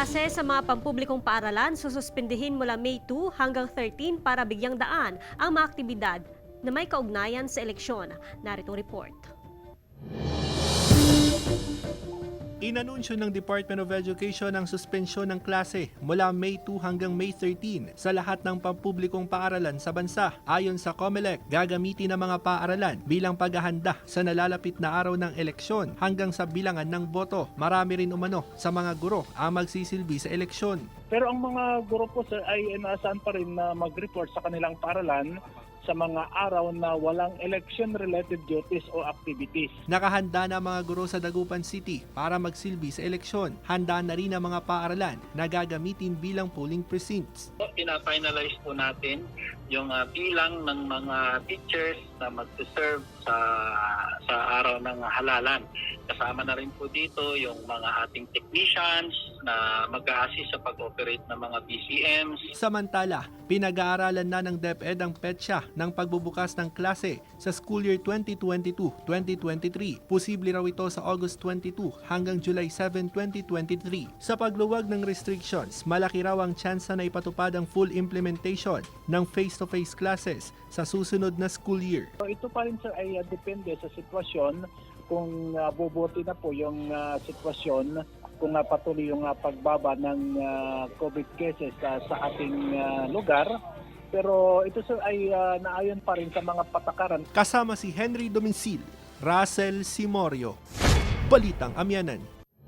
Klase sa mga pampublikong paaralan sususpindihin mula May 2 hanggang 13 para bigyang daan ang mga aktibidad na may kaugnayan sa eleksyon. Narito ang report. Inanunsyo ng Department of Education ang suspensyon ng klase mula May 2 hanggang May 13 sa lahat ng pampublikong paaralan sa bansa. Ayon sa COMELEC, gagamitin ng mga paaralan bilang paghahanda sa nalalapit na araw ng eleksyon hanggang sa bilangan ng boto. Marami rin umano sa mga guro ang magsisilbi sa eleksyon. Pero ang mga guro po sir ay inaasahan pa rin na mag-report sa kanilang paaralan sa mga araw na walang election-related duties o activities. Nakahanda na mga guro sa Dagupan City para magsilbi sa eleksyon. Handa na rin ang mga paaralan na gagamitin bilang polling precincts. Pina-finalize po natin yung bilang ng mga teachers na mag-serve sa araw ng halalan. Kasama na rin po dito yung mga ating technicians na mag-a-assist sa pag-operate ng mga BCMs. Samantala, pinag-aaralan na ng DepEd ang petsa ng pagbubukas ng klase sa school year 2022-2023. Posible raw ito sa August 22 hanggang July 7, 2023. Sa pagluwag ng restrictions, malaki raw ang tsansa na ipatupad ang full implementation ng face-to-face classes sa susunod na school year. So, ito pa rin sir ay depende sa sitwasyon kung bubuti na po yung sitwasyon kung patuloy yung pagbaba ng COVID cases sa ating lugar. Pero ito sir ay naayon pa rin sa mga patakaran. Kasama si Henry Domincil, Russell Simorio, Balitang Amyanan.